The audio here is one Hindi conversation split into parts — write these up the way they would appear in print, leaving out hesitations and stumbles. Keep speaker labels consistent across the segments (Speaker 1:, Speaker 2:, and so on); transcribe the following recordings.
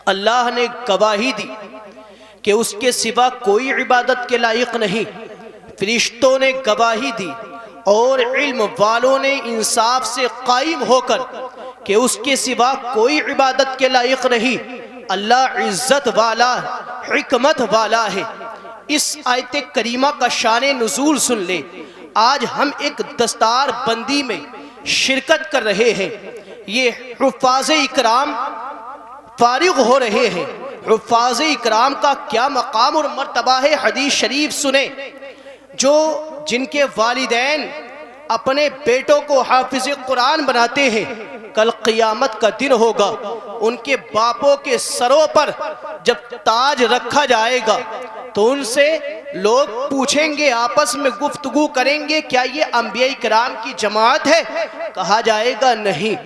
Speaker 1: अल्लाह ने गवाही दी कि उसके सिवा कोई इबादत के लायक नहीं। फरिश्तों ने गवाही दी और इल्म वालों ने इंसाफ से कायम होकर कि उसके सिवा कोई इबादत के लायक नहीं। अल्लाह इज्जत वाला, हिकमत वाला है। इस आयत करीमा का शान नुज़ूल सुन ले। आज हम एक दस्तार बंदी में शिरकत कर रहे हैं। ये हुफ़ाज़ इकराम फारिग हो रहे हैं। हुफ़ाज़ इकराम का क्या मकाम और मर्तबा है, हदीस शरीफ सुने। जिनके वालिदैन अपने बेटों को हाफिज़ कुरान बनाते हैं, कल क़ियामत का दिन होगा, उनके बापों के सरों पर जब ताज रखा जाएगा तो उनसे लोग पूछेंगे, आपस में गुफ्तगू करेंगे, क्या ये अंबिया इकराम की जमात है? कहा जाएगा नहीं।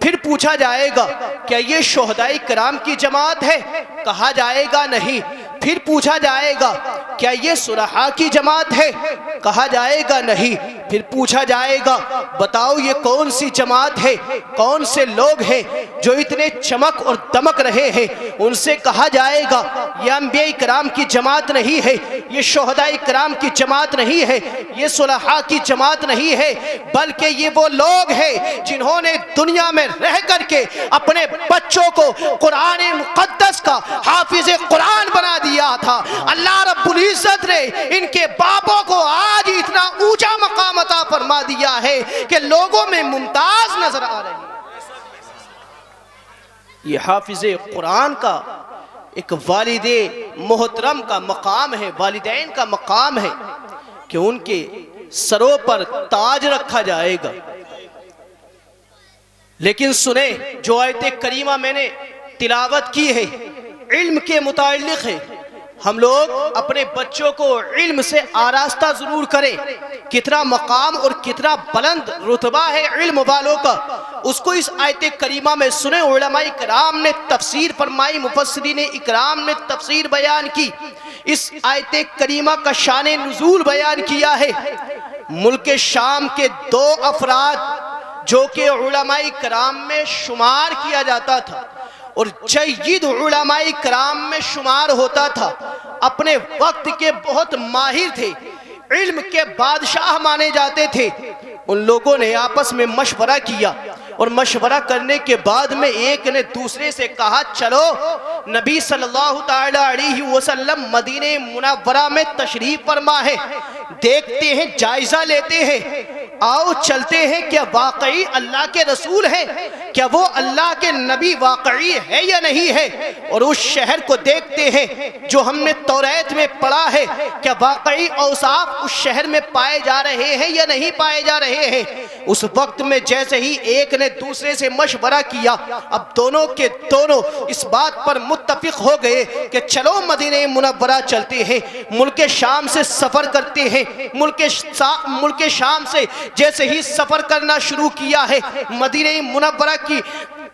Speaker 1: फिर पूछा जाएगा, क्या ये शुहदाए किराम की जमात है? कहा जाएगा नहीं। फिर पूछा जाएगा, क्या ये सुलहा की जमात है? कहा जाएगा नहीं। फिर पूछा जाएगा, बताओ ये कौन सी जमात है, कौन से लोग हैं जो इतने चमक और दमक रहे हैं? उनसे कहा जाएगा, ये अंबिया इकराम की जमात नहीं है, ये शुहदाए किराम की जमात नहीं है, ये सुलहा की जमात नहीं है, बल्कि ये वो लोग हैं जिन्होंने दुनिया में रह करके अपने बच्चों को कुरान मुक़द्दस का हाफिज़ कुरान बना दिया था। अल्लाह रब्बुल इज़्ज़त ने इनके बापों को आज इतना ऊंचा मकाम अता फरमा दिया है कि लोगों में मुमताज नजर आ रही है। ये हाफिज़ कुरान का एक वालिदे मोहतरम का मकाम है, वालिदैन का मकाम है कि उनके सरों पर ताज रखा जाएगा। लेकिन सुने, जो आयत करीमा मैंने तिलावत की है इल्म के मुताल्लिक़ है। हम लोग अपने बच्चों को इल्म से आरास्ता जरूर करें। कितना मकाम और कितना बुलंद रुतबा है इल्म वालों का, उसको इस आयत करीमा में सुने। उलमाए किराम ने तफसीर फरमाई, मुफस्सिरीन इकराम ने तफसीर बयान की। इस आयत करीमा का शान नुज़ूल बयान किया है। मुल्क शाम के दो अफराद जो कि उलमाए किराम में शुमार किया जाता था और जय्यद उलमाए किराम में शुमार होता था, अपने वक्त के बहुत माहिर थे, इल्म के बादशाह माने जाते थे। उन लोगों ने आपस में मशवरा किया और मशवरा करने के बाद में एक ने दूसरे से कहा, चलो नबी सल्लल्लाहु तआला अलैहि वसल्लम मदीने मुनव्वरा में तशरीफ फरमा है, देखते हैं, जायजा लेते हैं, आओ चलते हैं, क्या वाकई अल्लाह के रसूल हैं, क्या वो अल्लाह के नबी वाकई है या नहीं है। और उस शहर को देखते हैं जो हमने तौरात में पढ़ा है, क्या वाकई औसाफ उस शहर में पाए जा रहे हैं या नहीं पाए जा रहे हैं। उस वक्त में जैसे ही एक ने दूसरे से मशवरा किया, अब दोनों के दोनों इस बात पर मुत्तफिक हो गए कि चलो मदीने मुनव्वरा चलते हैं, मुल्क शाम से सफ़र करते हैं। मुल्क शाम से जैसे ही सफर करना शुरू किया है, मदीने मुनव्वरा की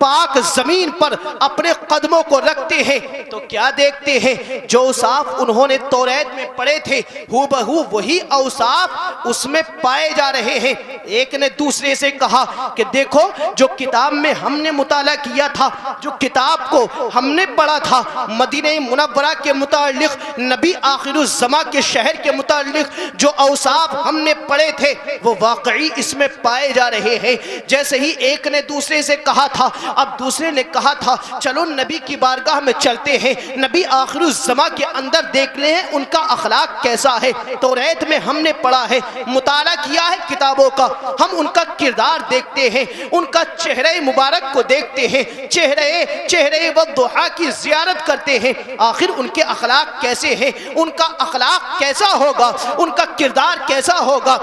Speaker 1: पाक जमीन पर अपने कदमों को रखते हैं तो क्या देखते हैं, जो औसाफ उन्होंने तौरात में पढ़े थे हूबहू वही औसाफ उसमें पाए जा रहे हैं। एक ने दूसरे से कहा कि देखो, जो किताब में हमने मुताला किया था, जो किताब को हमने पढ़ा था मदीने मुनव्वरा के मुतालिक, नबी आखिरुज़्ज़मा के शहर के मुतालिक जो औसाफ हमने पढ़े थे वो वाकई इसमें पाए जा रहे हैं। जैसे ही एक ने दूसरे से कहा था, अब दूसरे ने कहा था चलो नबी की बारगाह में चलते हैं, नबी आखिरुज़्ज़मा के अंदर देख ले हैं उनका अखलाक कैसा है। तौरात में हमने पढ़ा है, मुताला किया है किताबों का, हम उनका किरदार देखते हैं, उनका चेहरे मुबारक को देखते हैं, चेहरे व दुहा की ज़ियारत करते हैं, आखिर उनके अखलाक कैसे हैं, उनका अखलाक कैसा होगा, उनका किरदार कैसा होगा,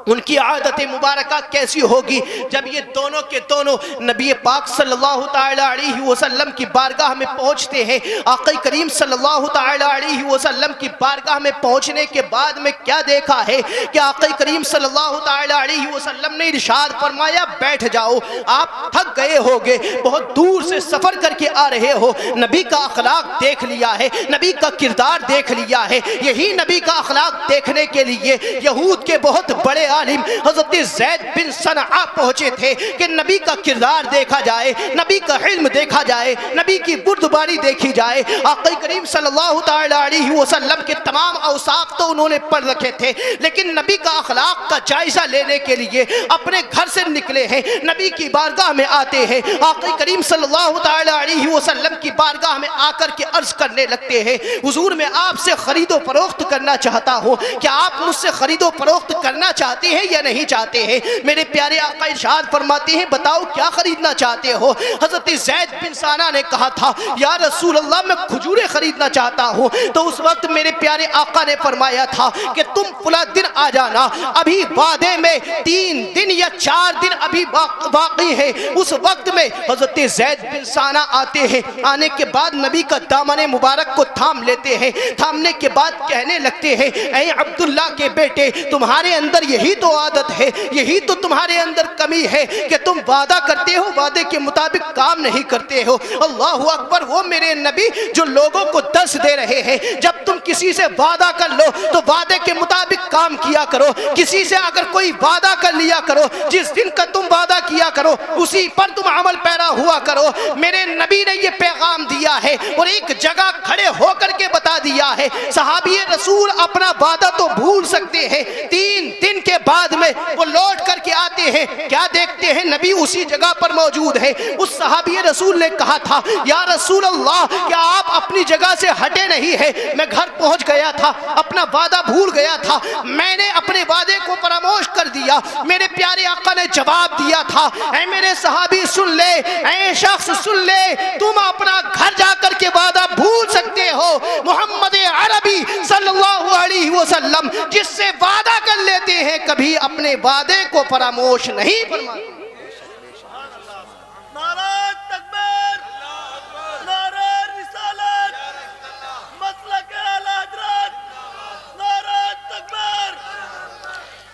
Speaker 1: उनकी आदत मुबारका कैसी होगी। जब ये दोनों के दोनों नबी पाक सल्लल्लाहु तआला अलैहि वसल्लम की बारगाह में पहुंचते हैं, आक़ा करीम सल्लल्लाहु तआला अलैहि वसल्लम की बारगाह में पहुंचने के बाद में क्या देखा है कि आक़ा करीम सल्लल्लाहु तआला अलैहि वसल्लम ने इरशाद फरमाया, बैठ जाओ, आप थक गए होगे, बहुत दूर से सफर करके आ रहे हो, नबी का अखलाक देख लिया है, नबी का किरदार देख लिया है। यही नबी का अखलाक देखने के लिए यहूद के बहुत बड़े आलिम हज़रत ज़ैद बिन सनआ पहुंचे थे कि नबी का किरदार देखा जाए। जाए, नबी का इल्म देखा जाए, नबी की बुर्दबारी देखी जाए। आक़ा करीम सल्लल्लाहु तआला अलैहि वसल्लम के तमाम औसाफ तो उन्होंने पढ़ रखे थे, लेकिन नबी का अखलाक का जायजा लेने के लिए अपने घर से निकले हैं, नबी की बारगाह में आते हैं। आक़ा करीम सल्लल्लाहु तआला अलैहि वसल्लम की बारगाह में आकर के अर्ज करने लगते हैं, हुजूर मैं आपसे खरीदो फरोख्त करना चाहता हूँ, क्या आप मुझसे खरीदो फरोख्त करना चाहते हैं या नहीं चाहते हैं? मेरे प्यारे आका इरशाद फरमाते हैं, बताओ क्या खरीदना चाहते हो? हजरत ज़ैद बिन साना ने कहा था, या रसूल अल्लाह मैं खजूरें खरीदना चाहता हूँ। तो उस वक्त मेरे प्यारे आका ने फरमाया था कि तुम फला दिन आ जाना, अभी वादे में 3 दिन या 4 दिन अभी बाकी है। उस वक्त में हजरत ज़ैद बिन साना आते हैं, आने के बाद नबी का दामन मुबारक को थाम लेते हैं, थामने के बाद कहने लगते हैं, ऐ अब्दुल्ला के बेटे तुम्हारे अंदर यही तो आदत है, यही तो तुम्हारे अंदर कमी है कि तुम वादा करते हो, वादे के मुताबिक काम नहीं करते हो। अल्लाहु अकबर, वो मेरे नबी जो लोगों को दर्श दे रहे हैं, जब तुम किसी से वादा कर लो तो वादे के मुताबिक काम किया करो। किसी से अगर कोई वादा कर लिया करो, जिस दिन का तुम वादा किया करो उसी पर तुम अमल पैरा हुआ करो। मेरे नबी ने ये पैगाम दिया है और एक जगह खड़े होकर के बता दिया है। सहाबी रसूल अपना वादा तो भूल सकते हैं, 3 दिन के बाद में वो लौट करके आते हैं, क्या देखते हैं? नबी उसी जगह पर मौजूद है। उस सहाबी रसूल ने कहा था, या रसूल अल्लाह क्या आप अपनी जगह से हटे नहीं है? मैं घर पहुंच गया था, अपना वादा भूल गया था, मैंने अपने वादे को फरामोश कर दिया। मेरे प्यारे आका ने जवाब दिया था, ऐ मेरे सहाबी सुन ले, ऐ शख्स सुन ले, तुम अपना घर जाकर के वादा भूल सकते हो। मोहम्मद अरबी सल्लल्लाहु अलैहि वसल्लम जिससे वादा कर लेते हैं कभी अपने वादे को फरामोश नहीं फरमाते।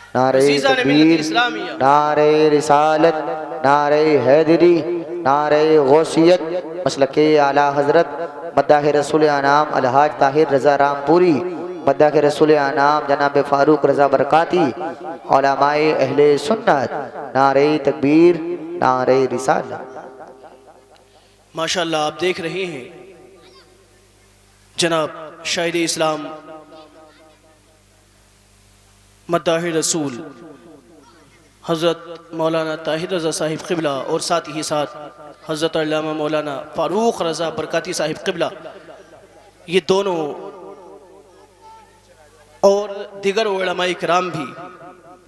Speaker 2: नारे तकबीर, नारे रिसालत, नारे हैदरी, नारे गौसियत, मसलके आला हजरत मद्दाह रसूल आनाम अलहाज ताहिर रजा रामपुरी, मद्दाह रसूल आनाम जनाब फारूक रजा बरकाती, उलमाए अहले सुन्नत, नारे तकबीर, नारे रिसालत।
Speaker 1: माशाअल्लाह आप देख रहे हैं जनाब शाहिद इस्लाम मद्दाह रसूल हज़रत मौलाना ताहिर रज़ा साहिब क़िबला और साथ ही साथ हज़रत अल्लामा मौलाना फ़ारूक रज़ा बरकाती साहिब क़िबला, ये दोनों और दिगर उलमाए किराम भी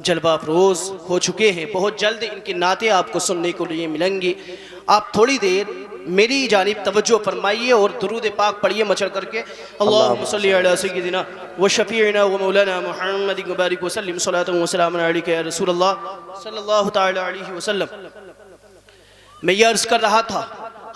Speaker 1: जलवा अफरोज़ हो चुके हैं। बहुत जल्द इनकी नातें आपको सुनने को लिए मिलेंगी। आप थोड़ी देर मेरी जानिब तवज्जो फरमाइए और दुरूद पाक पढ़िए मचल करके, अल्लाहुम्मा सल्ली अला सय्यिदिना व शफीइना व मौलाना मुहम्मदिन व बारिक व सल्लिम सलातन व सलामन अलैका या रसूलल्लाह सल्लल्लाहु तआला अलैहि वसल्लम। मैं ये अर्ज़ कर रहा था,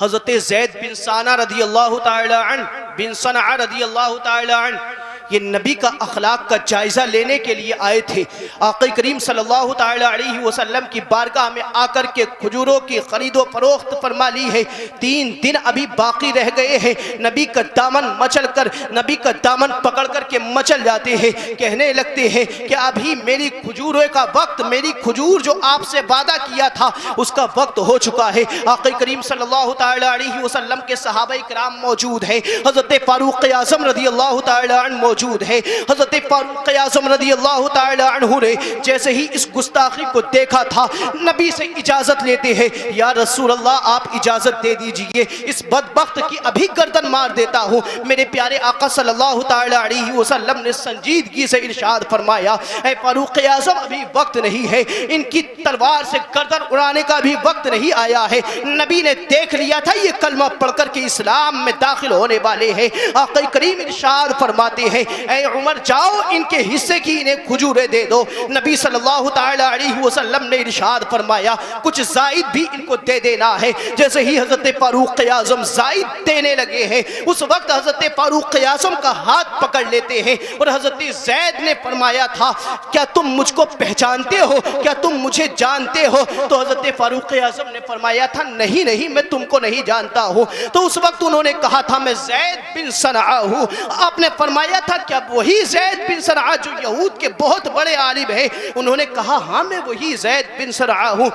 Speaker 1: हज़रत ज़ैद बिन साना रदी अल्लाह तआला अन्हु बिन सनआ रदी अल्लाह तआला अन्हु ये नबी का अखलाक का जायज़ा लेने के लिए आए थे। आक़ा करीम सल्लल्लाहु तआला अलैहि वसल्लम की बारगाह में आकर के खजूरों की खरीदो फरोख्त फरमा ली है। 3 दिन अभी बाकी रह गए हैं। नबी का दामन मचल कर, नबी का दामन पकड़ कर के मचल जाते हैं, कहने लगते हैं कि अभी मेरी खजूरों का वक्त, मेरी खजूर जो आपसे वादा किया था उसका वक्त हो चुका है। आक़ा करीम सल्लल्लाहु तआला अलैहि वसल्लम के सहाबाए किराम मौजूद हैं, हज़रत फारूक आज़म रज़ी अल्लाह तआला अन्हु मौजूद है। हज़रत फारूक आज़म रज़ी अल्लाह तआला अन्हु ने जैसे ही इस गुस्ताखी को देखा था, नबी से इजाज़त लेते हैं, या रसूल अल्लाह आप इजाज़त दे दीजिए, इस बदबख्त की अभी गर्दन मार देता हूँ। मेरे प्यारे आका सल्लल्लाहु तआला अलैहि वसल्लम ने संजीदगी से इरशाद फरमाया, ऐ फारूक आज़म अभी वक्त नहीं है, इनकी तलवार से गर्दन उड़ाने का भी वक्त नहीं आया है। नबी ने देख लिया था ये कलमा पढ़कर के इस्लाम में दाखिल होने वाले हैं। आका करीम इरशाद फरमाते हैं, ऐ उमर जाओ इनके हिस्से की इन्हें खजूरें दे दो। नबी सल्लल्लाहु तआला अलैहि वसल्लम ने इरशाद फरमाया, कुछ जायद भी इनको दे देना है। जैसे ही हज़रत फारूक आज़म जायद देने लगे हैं, उस वक्त हज़रत फारूक आज़म का हाथ पकड़ लेते हैं और हज़रत ज़ैद ने फरमाया था, क्या तुम मुझको पहचानते हो, क्या तुम मुझे जानते हो? तो हज़रत फारूक आज़म ने फरमाया था, नहीं नहीं मैं तुमको नहीं जानता हूँ। तो उस वक्त उन्होंने कहा था, मैं ज़ैद बिन सनआ हूँ। आपने फरमाया था, क्या वही ज़ैद बिन सनआ जो यहूद के बहुत बड़े आलिम हैं? उन्होंने कहा, हाँ मैं वही ज़ैद बिन सनआ हूँ।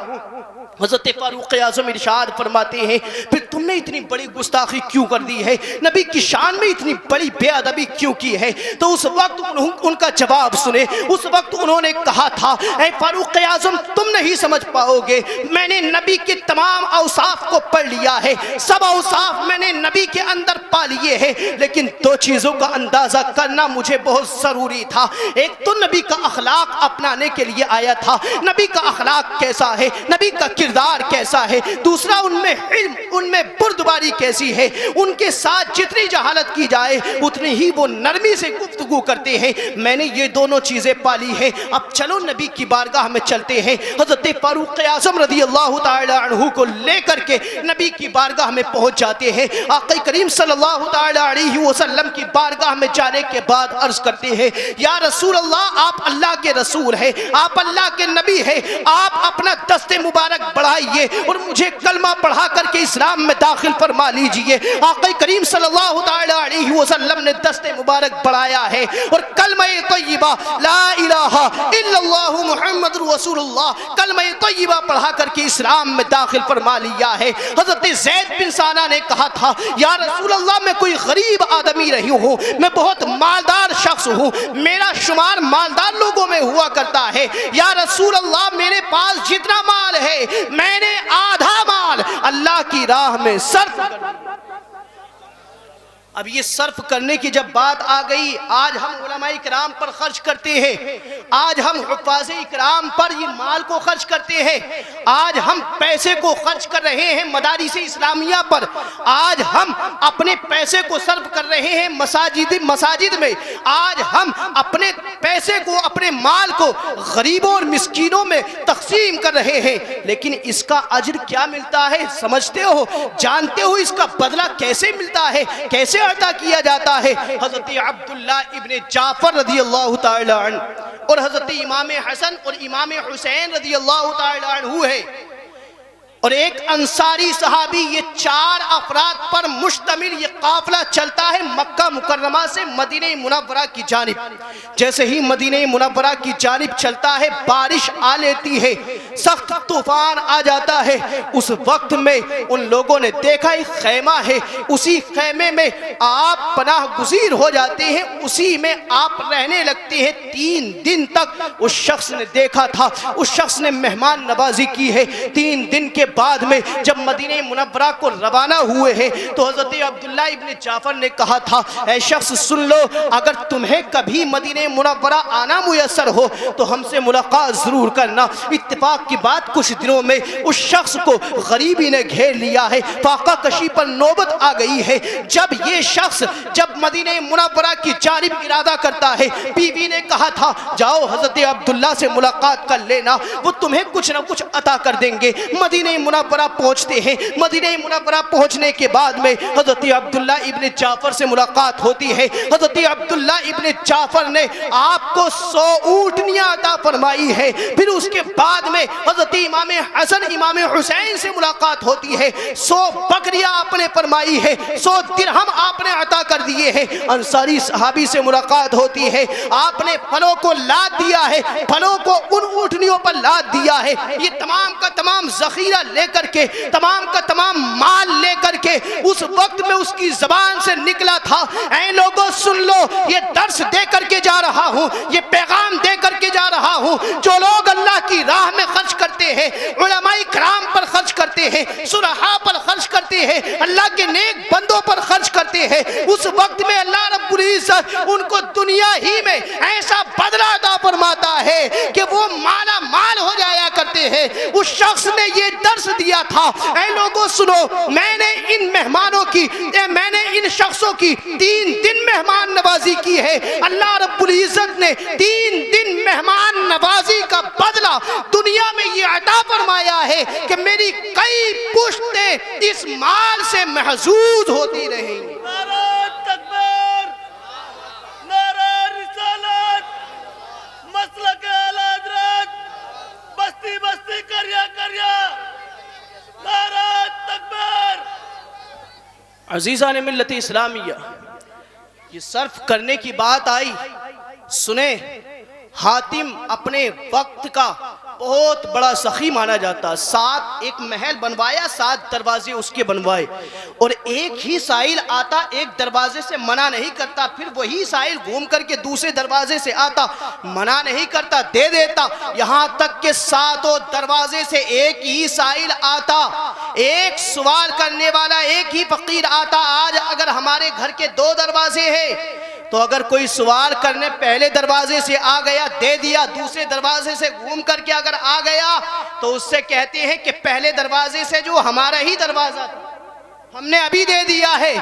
Speaker 1: हज़रत फारूक आज़म इरशाद फरमाते हैं, फिर तुमने इतनी बड़ी गुस्ताखी क्यों कर दी है, नबी की शान में इतनी बड़ी बेअदबी क्यों की है। तो उस वक्त उनका जवाब सुने। उस वक्त उन्होंने कहा था, ऐ फारूक आज़म तुम नहीं समझ पाओगे, मैंने नबी के तमाम औसाफ को पढ़ लिया है, सब औसाफ मैंने नबी के अंदर पा लिए हैं, लेकिन दो चीज़ों का अंदाज़ा करना मुझे बहुत ज़रूरी था। एक तो नबी का अखलाक अपनाने के लिए आया था, नबी का अखलाक कैसा है, नबी का किरदार कैसा है, दूसरा उनमें इल्म, उनमें बुर्दबारी कैसी है, उनके साथ जितनी जहालत की जाए उतनी ही वो नरमी से गुफ्तगू करते हैं। मैंने ये दोनों चीज़ें पाली हैं। अब चलो नबी की बारगाह में चलते हैं। हज़रत फारूक आज़म रज़ी अल्लाह ताला अन्हु को लेकर के नबी की बारगाह में पहुंच जाते हैं। आक़ा करीम सल्लल्लाहु ताला अलैहि वसल्लम की बारगाह में जाने के बाद अर्ज करते हैं, या रसूल अल्लाह, आप अल्लाह के रसूल हैं, आप अल्लाह के नबी हैं, आप अपना दस्ते मुबारक बढ़ाइए और मुझे कलमा पढ़ा करके इस्लाम में दाखिल फरमा लीजिए। आक़ा करीम सल्लल्लाहु ताला अलैहि वसल्लम ने दस्ते मुबारक बढ़ाया है और कलमा तय्यबा ला इलाहा इल्लल्लाहु मुहम्मदुर रसूलुल्लाह, कलमा तय्यबा पढ़ा करके इस्लाम में दाखिल फरमा लिया है। हज़रत ज़ैद बिन साना ने कहा था, या रसूल अल्लाह, मैं कोई गरीब आदमी रही हूँ, मैं बहुत मालदार शख्स हूँ, मेरा शुमार मालदार लोगों में हुआ करता है। या रसूल अल्लाह, मेरे पास जितना माल है मैंने आधा माल अल्लाह की राह में सर्फ कर दिया। अब ये सर्फ करने की जब बात आ गई, आज हम उलमाए इकराम पर खर्च करते हैं, आज हम हुफ़ाज़े इकराम पर ये माल को खर्च करते हैं, आज हम पैसे को खर्च कर रहे हैं मदारिस इस्लामिया पर, आज हम अपने पैसे को सर्फ कर रहे हैं मसाजिद में, आज हम अपने पैसे को, अपने माल को गरीबों और मिस्कीनों में तकसीम कर रहे हैं, लेकिन इसका अज्र क्या मिलता है समझते हो, जानते हो इसका बदला कैसे मिलता है, कैसे अदा किया जाता है। हज़रत अब्दुल्ला इब्ने जाफर रज़ियल्लाहु ताला अन्हु और हज़रत इमाम हसन और इमाम हुसैन रज़ियल्लाहु ताला अन्हु है और एक अंसारी सहाबी, ये चार अफराद पर मुश्तमिल ये काफिला चलता है मक्का मुकर्रमा से मदीने मुनव्वरा की जानिब। जैसे ही मदीने मुनव्वरा की जानिब चलता है, बारिश आ लेती है, सख्त तूफान आ जाता है। उस वक्त में उन लोगों ने देखा एक खैमा है, उसी खैमे में आप पनाह गुज़ीर हो जाते हैं, उसी में आप रहने लगते हैं। 3 दिन तक उस शख्स ने देखा था, उस शख्स ने मेहमान नवाजी की है। 3 दिन के बाद में जब मदीने मुनव्वरा को रवाना हुए हैं तो हज़रत अब्दुल्ला इब्ने जाफर ने कहा था, ऐ शख्स सुन लो, अगर तुम्हें कभी मदीने मुनव्वरा आना मुयस्सर हो तो हमसे मुलाकात ज़रूर करना। इत्तेफाक की बात, कुछ दिनों में उस शख्स को गरीबी ने घेर लिया है, फाका कशी पर नौबत आ गई है। जब ये शख्स जब मदीने मुनव्वरा की जानिब इरादा करता है, बीवी ने कहा था जाओ हज़रत अब्दुल्ला से मुलाकात कर लेना, वो तुम्हें कुछ ना कुछ अता कर देंगे। मदीने मुनव्वरा पहुंचते हैं। मदीने मुनव्वरा पहुंचने के बाद में हज़रत अब्दुल्ला इब्ने जाफर से मुलाकात होती है। हज़रत अब्दुल्ला इब्ने जाफर ने आपको 100 ऊँटनियाँ अता फरमाई है। फिर उसके बाद में हज़रत इमाम हसन इमाम हुसैन से मुलाकात होती है। 100 बकरियाँ आपने फरमाई है, 100 दिरहम आपने अता कर दिए हैं। अंसारी सहाबी से मुलाकात होती है, आपने फलों को लाद दिया है, फलों को उन ऊँटनियों पर लाद दिया है। ये तमाम का तमाम ज़ख़ीरा लेकर के, तमाम का तमाम माल लेकर के उस वक्त में उसकी ज़बान से निकला था, ऐ लोगों सुन लो, ये दर्स दे करके जा रहा हूँ, ये पैगाम दे करके जा रहा हूँ। जो लोग अल्लाह की राह में खर्च करते हैं, उलमाए किराम पर खर्च करते हैं, सुलहा पर खर्च करते हैं, अल्लाह के नेक बंदों पर खर्च करते हैं, उस वक्त में अल्लाह रब्बुल इज़्ज़त उनको दुनिया ही में ऐसा बदला अता फरमाता है कि वो माला माल हो जाया करते हैं। उस शख्स ने ये दर्स दिया था, ऐ लोगों सुनो, मैंने इन मेहमानों की, मैंने इन शख्सों की 3 दिन मेहमान नवाजी की है। अल्लाह रब्बुल इज़्ज़त ने 3 दिन मेहमान नवाजी का बदला दुनिया में ये अता फरमाया है कि मेरी कई पुश्तें इस माल से महजूज होती रहेंगी।
Speaker 3: नारा तकबीर, नारा रिसालत, मसलक आला हज़रत, बस्ती बस्ती करिया करिया, नारा तकबीर।
Speaker 1: अज़ीज़ान मिल्लत इस्लामिया, ये सर्फ करने की बात आई, सुने, हातिम अपने वक्त का बहुत बड़ा सखी माना जाता। 7 एक महल बनवाया, 7 दरवाजे उसके बनवाए, और एक ही साइल आता, एक दरवाजे से मना नहीं करता, फिर वही साइल घूम करके दूसरे दरवाजे से आता, मना नहीं करता, दे देता, यहाँ तक के 7 दरवाजे से एक ही साइल आता, एक सवाल करने वाला एक ही फकीर आता। आज अगर हमारे घर के 2 दरवाजे हैं तो अगर कोई सवाल करने पहले दरवाजे से आ गया, दे दिया, दूसरे दरवाजे से घूम करके अगर आ गया तो उससे कहते हैं कि पहले दरवाजे से जो हमारा ही दरवाजा था हमने अभी दे दिया है।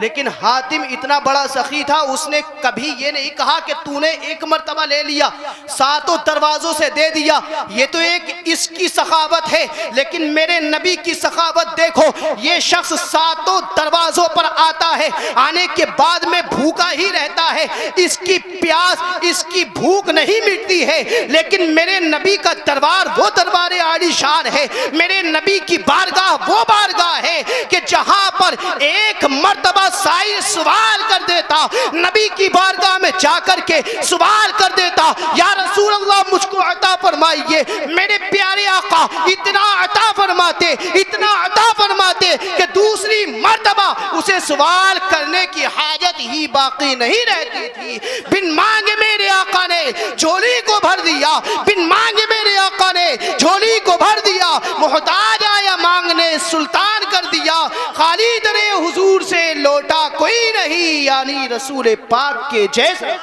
Speaker 1: लेकिन हातिम इतना बड़ा सखी था, उसने कभी ये नहीं कहा कि तूने एक मर्तबा ले लिया, 7 दरवाजों से दे दिया। ये तो एक इसकी सखावत है, लेकिन मेरे नबी की सखावत देखो। ये शख्स 7 दरवाजों पर आता है, आने के बाद में भूखा ही रहता है, इसकी प्यास, इसकी भूख नहीं मिटती है, लेकिन मेरे नबी का दरबार वो दरबार आलीशान है, मेरे नबी की बारगाह वो बारगाह है कि जहां पर एक मर्तबा साई सवाल कर देता, नबी की बारगाह में जाकर के सवाल कर देता, या रसूल अल्लाह मुझको अता फरमाइए। मेरे प्यारे आका इतना अता फरमाते, इतना अता फरमाते कि दूसरी मर्तबा उसे सवाल करने की हाजत ही बाकी नहीं रहती थी। बिन मांगे मेरे आका ने झोली को भर दिया, बिन मांगे मेरे आका ने झोली को भर दिया, मोहताज आया मांगने सुल्तान कर दिया, खाली दरे हुजूर से लौटा कोई नहीं, यानी रसूल पाक के जैसा।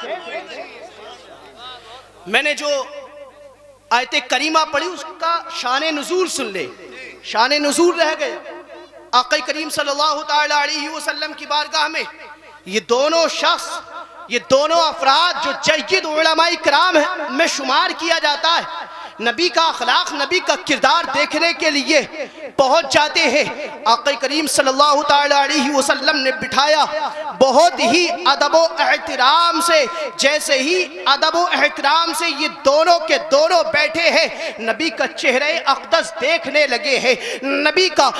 Speaker 1: मैंने जो आयते करीमा पढ़ी उसका शान नुज़ूल सुन ले, शान नुज़ूल रह गया। आक़ा करीम सल्लल्लाहु ताला अलैहि वसल्लम की बारगाह में ये दोनों शख्स, ये दोनों अफराद जो जय्यद उलमाए किराम में शुमार किया जाता है, नबी का अखलाक, नबी का किरदार देखने के लिए पहुंच जाते हैं। आक़ा करीम सल्लल्लाहु ताला अलैहि वसल्लम ने बिठाया, बहुत ही अदब व एहतराम से, जैसे ही अदब व एहतराम से ये दोनों के दोनों बैठे हैं, नबी का चेहरे अक़दस देखने लगे हैं, नबी का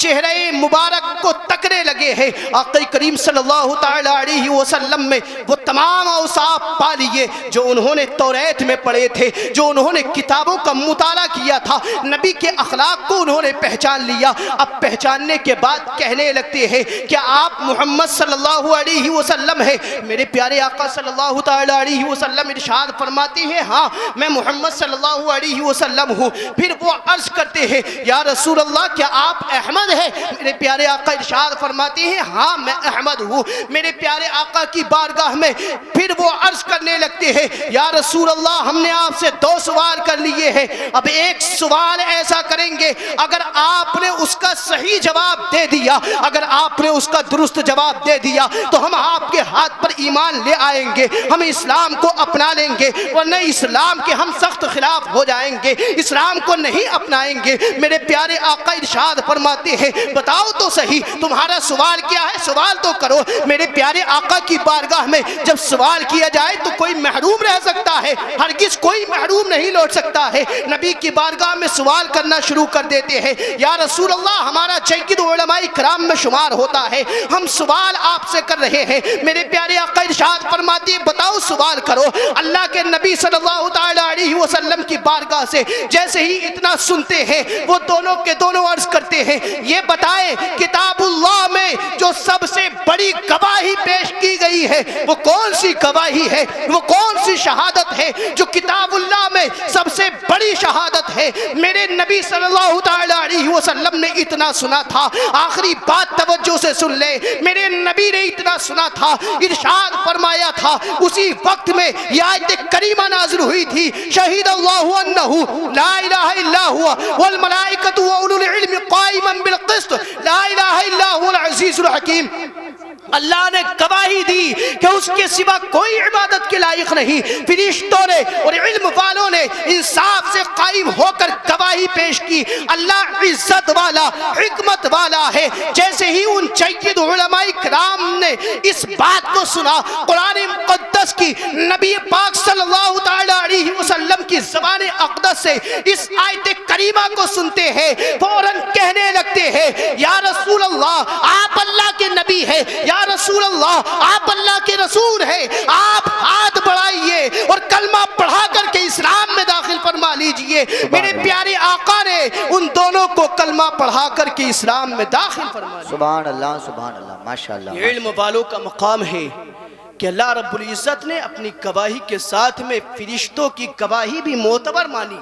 Speaker 1: चेहरे मुबारक को तकने लगे हैं। आक़ा करीम सल्लल्लाहु ताला अलैहि वसल्लम में वो तमाम औसाफ पा लिए जो उन्होंने तौरात में पढ़े थे, जो उन्होंने किताबों का मुताला किया था, नबी के अखलाक को उन्होंने पहचान लिया। अब पहचानने के बाद कहने लगते हैं क्या आप मोहम्मद सल्लल्लाहु अलैहि वसल्लम है? मेरे प्यारे आका सल्लल्लाहु ताला अलैहि वसल्लम इरशाद फरमाते हैं हाँ मैं मोहम्मद सल्लल्लाहु अलैहि वसल्लम हूँ। फिर वो अर्ज करते हैं या रसूल अल्लाह क्या आप अहमद है? मेरे प्यारे आका इरशाद फरमाते हैं हाँ मैं अहमद हूँ। मेरे प्यारे आका की बारगाह में फिर वो अर्ज करने लगते हैं या रसूल अल्लाह हमने आपसे 2 सवाल कर लिए हैं, अब एक सवाल ऐसा करेंगे, अगर आपने उसका सही जवाब दे दिया, अगर आपने उसका दुरुस्त जवाब दे दिया तो हम आपके हाथ पर ईमान ले आएंगे, हम इस्लाम को अपना लेंगे, वरना इस्लाम के हम सख्त खिलाफ हो जाएंगे, इस्लाम को नहीं अपनाएंगे। मेरे प्यारे आका इरशाद फरमाते हैं बताओ तो सही तुम्हारा सवाल क्या है, सवाल तो करो। मेरे प्यारे आका की बारगाह में जब सवाल किया जाए तो कोई महरूम रह सकता है? हरगिज कोई महरूम नहीं लौट सकता है। नबी की बारगाह में सवाल करना शुरू कर देते हैं या रसूल अल्लाह हमारा जय्यद उलमाए किराम में शुमार होता है, हम सवाल आपसे कर रहे हैं। मेरे प्यारे आका इरशाद फरमाते हैं बताओ सवाल करो। अल्लाह के नबी सल्लल्लाहु ताला अलैहि वसल्लम की बारगाह से जैसे ही इतना सुनते हैं वो दोनों के दोनों अर्ज करते हैं ये बताएं किताबुल्लाह में जो सबसे बड़ी गवाही पेश की गई है वो कौन सी गवाही है, वो कौन सी शहादत है जो किताबुल्लाह में सबसे बड़ी शहादत है? मेरे नबी सल्लल्लाहु ताला अलैहि वसल्लम ने इतना सुना था, आखिरी बात तवज्जो से सुन ले, मेरे नबी ने इतना सुना था, इरशाद फरमाया था, उसी वक्त में ये आयत करीमा नाज़िल हुई थी शहीद अल्लाहु अन्नहु ला इलाहा इल्ला हुवा वल मलाइकतु व उलुल इल्मि क़ाइमन बिल क़िस्त ला इलाहा इल्ला हुवल अज़ीज़ुल हकीम। अल्लाह ने गवाही दी कि उसके सिवा कोई इबादत के लायक नहीं। फरिश्तों ने और इल्म वालों ने इंसाफ से कायम होकर गवाही पेश की। अल्लाह इज्जत वाला, हिकमत वाला है। जैसे ही उन जय्यद उलमाए किराम ने इस बात को सुना, कुरान मुक़द्दस की नबी पाक सल्लल्लाहु ताला अलैहि वसल्लम की ज़बान अक़दस से इस आयत करीमा को सुनते हैं, फौरन कहने लगते हैं या रसूल अल्लाह आप अल्लाह के नबी है, या रसूल अल्लाह आप अल्लाह के रसूल है, आप हाथ बढ़ाइए और कलमा पढ़ा करके इस्लाम में दाखिल फरमा लीजिए। लिए मेरे प्यारे आका ने उन दोनों को कलमा पढ़ा करके इस्लाम में दाखिल फरमाया।
Speaker 2: सुभान अल्लाह माशाअल्लाह।
Speaker 1: ये इल्म वालों का मकाम है कि अल्लाह रब्बुल इज़्ज़त ने अपनी गवाही के साथ में फरिश्तों की गवाही भी मोतबर मानी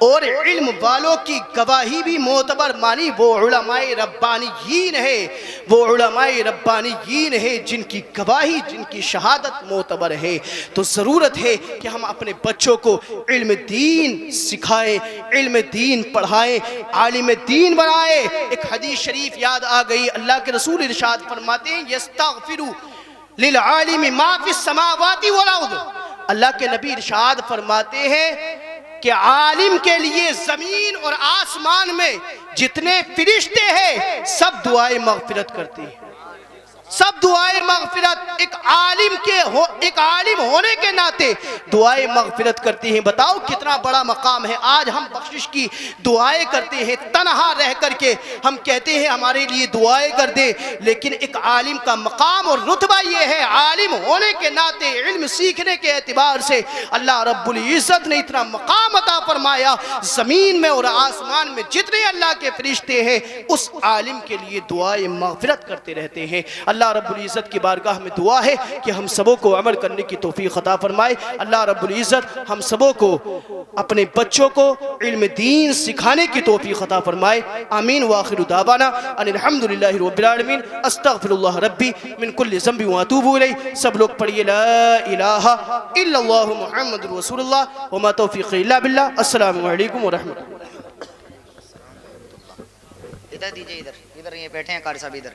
Speaker 1: और इल्म वालों की गवाही भी मोतबर मानी। वो उलमाए रब्बानीयीन है, वो उलमाए रब्बानीयीन है जिनकी गवाही, जिनकी शहादत मोतबर है। तो ज़रूरत है कि हम अपने बच्चों को इल्म दीन सिखाएं, इल्म दीन पढ़ाएं, आलिम दीन बनाएं। एक हदीस शरीफ याद आ गई, अल्लाह के रसूल इरशाद फरमाते हैं यस्तगफिरु लिल आलिमी मा फिस समावाति वल अर्द। अल्लाह के नबी इरशाद फरमाते हैं कि आलिम के लिए जमीन और आसमान में जितने फरिश्ते हैं सब दुआएं मगफिरत करते हैं, सब दुआएं मगफिरत एक आलिम होने के नाते दुआएं मगफिरत करती हैं। बताओ कितना बड़ा मकाम है। आज हम बख्शिश की दुआएं करते हैं, तन्हा रह करके हम कहते हैं हमारे लिए दुआएं कर दे, लेकिन एक आलिम का मकाम और रुतबा ये है, आलिम होने के नाते इल्म सीखने के एतबार से अल्लाह रब्बुल इज़्ज़त ने इतना मकाम अता फरमाया। ज़मीन में और आसमान में जितने अल्लाह के फरिश्ते हैं उस आलिम के लिए दुआएं मगफिरत करते रहते हैं। अल्लाह रब्बुल इज़्ज़त की बारगाह में दुआ है कि हम सबों को अमल करने की तौफीक अता फरमाए। अल्लाह रब्बुल इज़्ज़त हम सबों को अपने बच्चों को इल्म दीन सिखाने की तौफीक अता फरमाए। आमीन व आखिरु दावाना अनिल हम्दुलिल्लाहि रब्बिल आलमीन अस्तगफिरुल्लाह रब्बी मिन कुल्लि ज़ंबि व अतूबु इलैहि। सब लोग पढ़िए ला इलाहा इल्लल्लाहु मुहम्मदुर रसूलुल्लाह व मा तौफीक़ी इल्ला बिल्लाह। अस्सलामु अलैकुम व रहमतुल्लाह।
Speaker 2: इधर दीजिए, इधर ये बैठे हैं कारी साहब इधर।